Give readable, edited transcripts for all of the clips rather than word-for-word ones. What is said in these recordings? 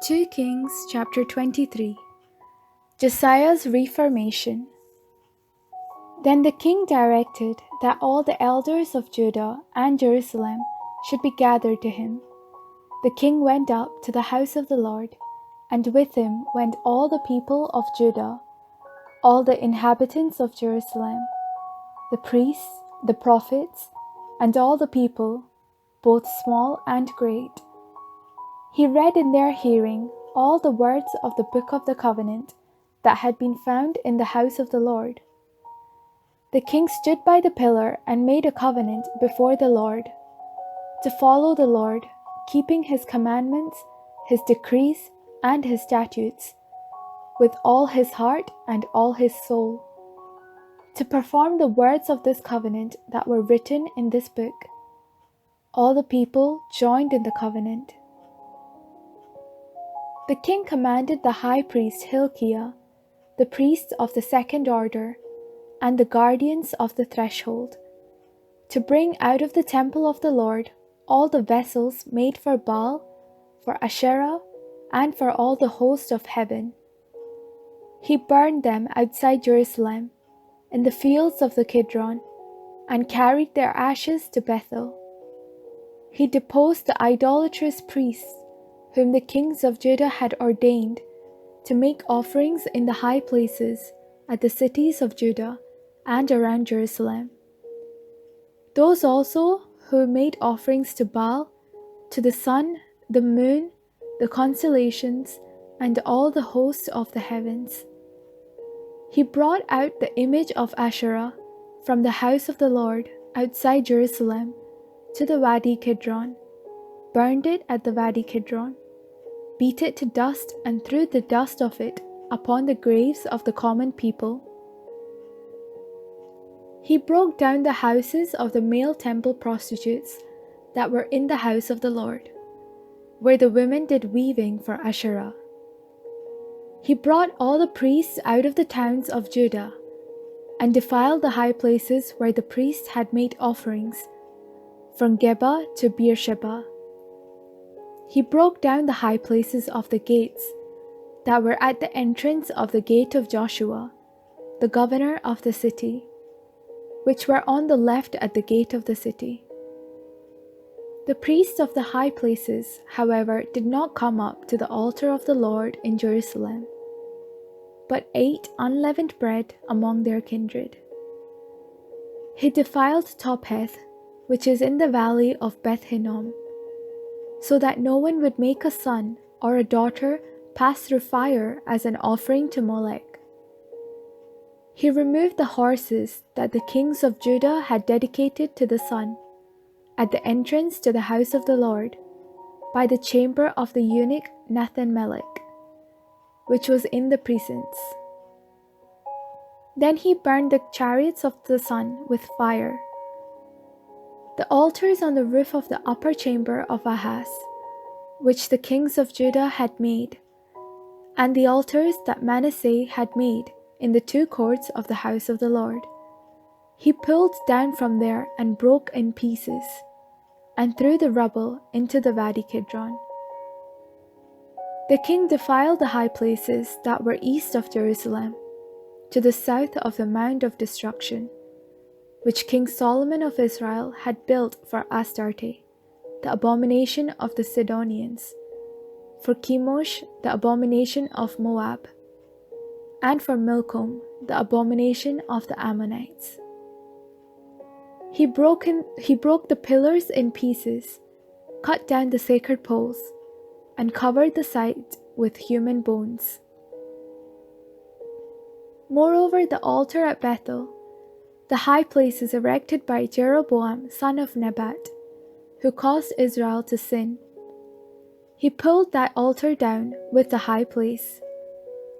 2 Kings chapter 23. Josiah's reformation. Then the king directed that all the elders of Judah and Jerusalem should be gathered to him. The king went up to the house of the Lord, and with him went all the people of Judah, all the inhabitants of Jerusalem, the priests, the prophets, and all the people, both small and great. He read in their hearing all the words of the book of the covenant that had been found in the house of the Lord. The king stood by the pillar and made a covenant before the Lord, to follow the Lord, keeping his commandments, his decrees, and his statutes, with all his heart and all his soul, to perform the words of this covenant that were written in this book. All the people joined in the covenant. The king commanded the high priest Hilkiah, the priests of the second order, and the guardians of the threshold, to bring out of the temple of the Lord all the vessels made for Baal, for Asherah, and for all the host of heaven. He burned them outside Jerusalem, in the fields of the Kidron, and carried their ashes to Bethel. He deposed the idolatrous priests, whom the kings of Judah had ordained to make offerings in the high places at the cities of Judah and around Jerusalem. Those also who made offerings to Baal, to the sun, the moon, the constellations, and all the hosts of the heavens. He brought out the image of Asherah from the house of the Lord outside Jerusalem to the Wadi Kidron, burned it at the Wadi Kidron, beat it to dust, and threw the dust of it upon the graves of the common people. He broke down the houses of the male temple prostitutes that were in the house of the Lord, where the women did weaving for Asherah. He brought all the priests out of the towns of Judah, and defiled the high places where the priests had made offerings, from Geba to Beersheba. He broke down the high places of the gates that were at the entrance of the gate of Joshua, the governor of the city, which were on the left at the gate of the city. The priests of the high places, however, did not come up to the altar of the Lord in Jerusalem, but ate unleavened bread among their kindred. He defiled Topheth, which is in the valley of Beth Hinnom, so that no one would make a son or a daughter pass through fire as an offering to Molech. He removed the horses that the kings of Judah had dedicated to the sun, at the entrance to the house of the Lord, by the chamber of the eunuch Nathan-melech, which was in the precincts. Then he burned the chariots of the sun with fire. The altars on the roof of the upper chamber of Ahaz, which the kings of Judah had made, and the altars that Manasseh had made in the two courts of the house of the Lord, he pulled down from there and broke in pieces, and threw the rubble into the Wadi Kidron. The king defiled the high places that were east of Jerusalem, to the south of the Mount of Destruction, which King Solomon of Israel had built for Astarte, the abomination of the Sidonians, for Chemosh, the abomination of Moab, and for Milcom, the abomination of the Ammonites. He broke the pillars in pieces, cut down the sacred poles, and covered the site with human bones. Moreover, the altar at Bethel, the high places erected by Jeroboam son of Nebat, who caused Israel to sin, he pulled that altar down with the high place.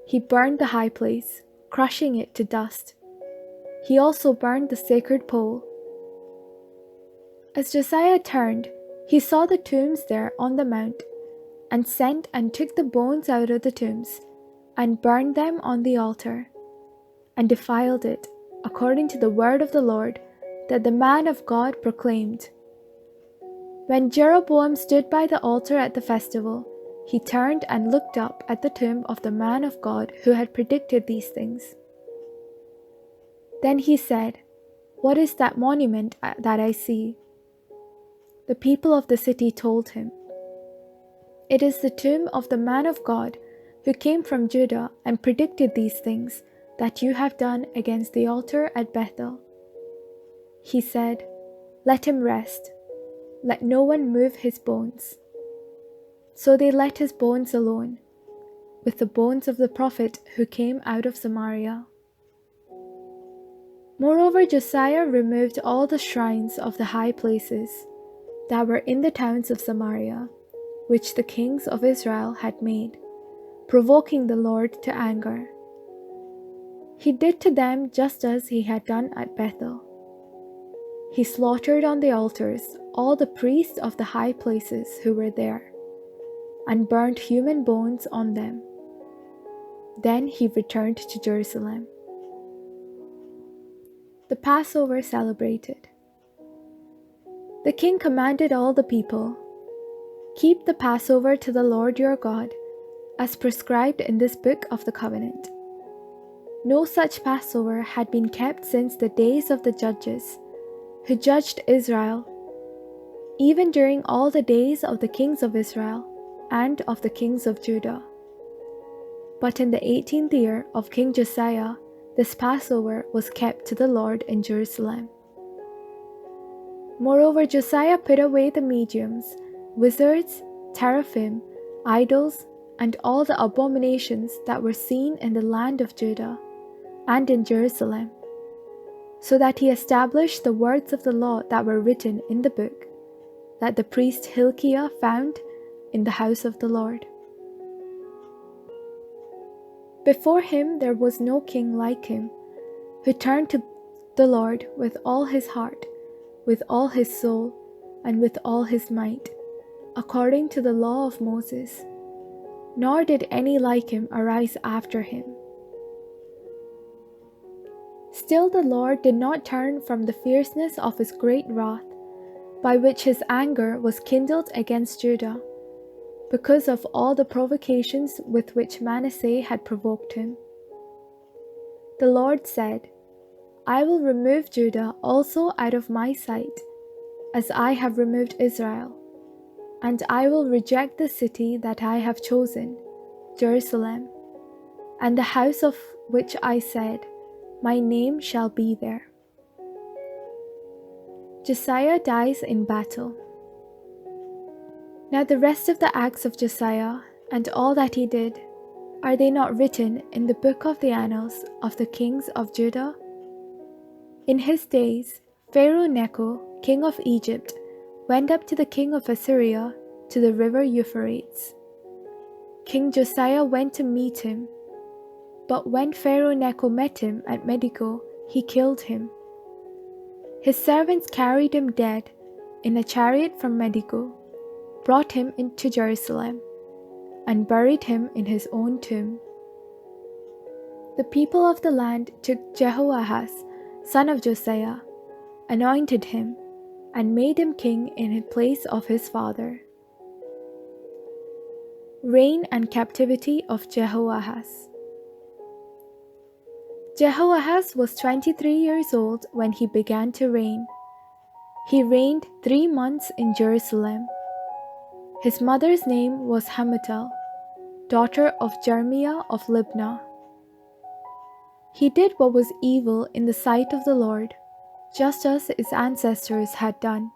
He burned the high place, crushing it to dust. He also burned the sacred pole. As Josiah turned, he saw the tombs there on the mount, and sent and took the bones out of the tombs, and burned them on the altar, and defiled it, according to the word of the Lord that the man of God proclaimed. When Jeroboam stood by the altar at the festival, he turned and looked up at the tomb of the man of God who had predicted these things. Then he said, "What is that monument that I see?" The people of the city told him, "It is the tomb of the man of God who came from Judah and predicted these things that you have done against the altar at Bethel." He said, "Let him rest. Let no one move his bones." So they let his bones alone, with the bones of the prophet who came out of Samaria. Moreover, Josiah removed all the shrines of the high places that were in the towns of Samaria, which the kings of Israel had made, provoking the Lord to anger. He did to them just as he had done at Bethel. He slaughtered on the altars all the priests of the high places who were there, and burned human bones on them. Then he returned to Jerusalem. The Passover celebrated. The king commanded all the people, "Keep the Passover to the Lord your God, as prescribed in this book of the covenant." No such Passover had been kept since the days of the judges, who judged Israel, even during all the days of the kings of Israel and of the kings of Judah. But in the 18th year of King Josiah, this Passover was kept to the Lord in Jerusalem. Moreover, Josiah put away the mediums, wizards, teraphim, idols, and all the abominations that were seen in the land of Judah and in Jerusalem, so that he established the words of the law that were written in the book, that the priest Hilkiah found in the house of the Lord. Before him there was no king like him, who turned to the Lord with all his heart, with all his soul, and with all his might, according to the law of Moses. Nor did any like him arise after him. Still the Lord did not turn from the fierceness of his great wrath, by which his anger was kindled against Judah, because of all the provocations with which Manasseh had provoked him. The Lord said, "I will remove Judah also out of my sight, as I have removed Israel, and I will reject the city that I have chosen, Jerusalem, and the house of which I said, 'My name shall be there.'" Josiah dies in battle. Now the rest of the acts of Josiah, and all that he did, are they not written in the book of the annals of the kings of Judah? In his days, Pharaoh Necho, king of Egypt, went up to the king of Assyria to the river Euphrates. King Josiah went to meet him, but when Pharaoh Necho met him at Megiddo, he killed him. His servants carried him dead in a chariot from Megiddo, brought him into Jerusalem, and buried him in his own tomb. The people of the land took Jehoahaz, son of Josiah, anointed him, and made him king in place of his father. Reign and captivity of Jehoahaz. Jehoahaz was 23 years old when he began to reign. He reigned 3 months in Jerusalem. His mother's name was Hamutal, daughter of Jeremiah of Libnah. He did what was evil in the sight of the Lord, just as his ancestors had done.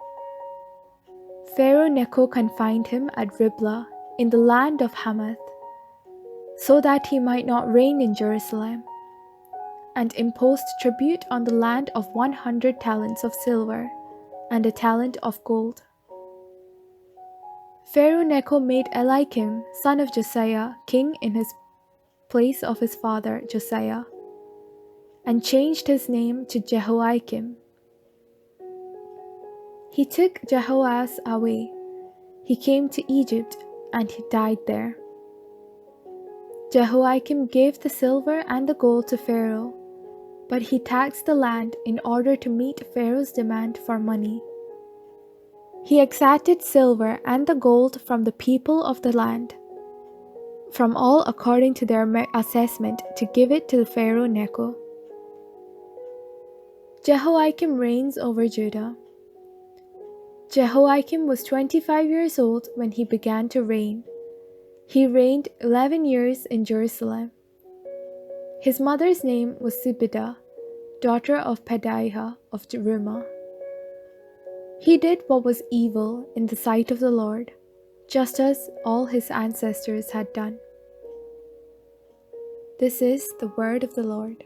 Pharaoh Necho confined him at Riblah in the land of Hamath, so that he might not reign in Jerusalem, and imposed tribute on the land of 100 talents of silver and a talent of gold. Pharaoh Necho made Eliakim, son of Josiah, king in his place of his father Josiah, and changed his name to Jehoiakim. He took Jehoahaz away. He came to Egypt, and he died there. Jehoiakim gave the silver and the gold to Pharaoh, but he taxed the land in order to meet Pharaoh's demand for money. He exacted silver and the gold from the people of the land, from all according to their assessment, to give it to the Pharaoh Necho. Jehoiakim reigns over Judah. Jehoiakim was 25 years old when he began to reign. He reigned 11 years in Jerusalem. His mother's name was Zibidah, daughter of Pedaiah of Rumah. He did what was evil in the sight of the Lord, just as all his ancestors had done. This is the word of the Lord.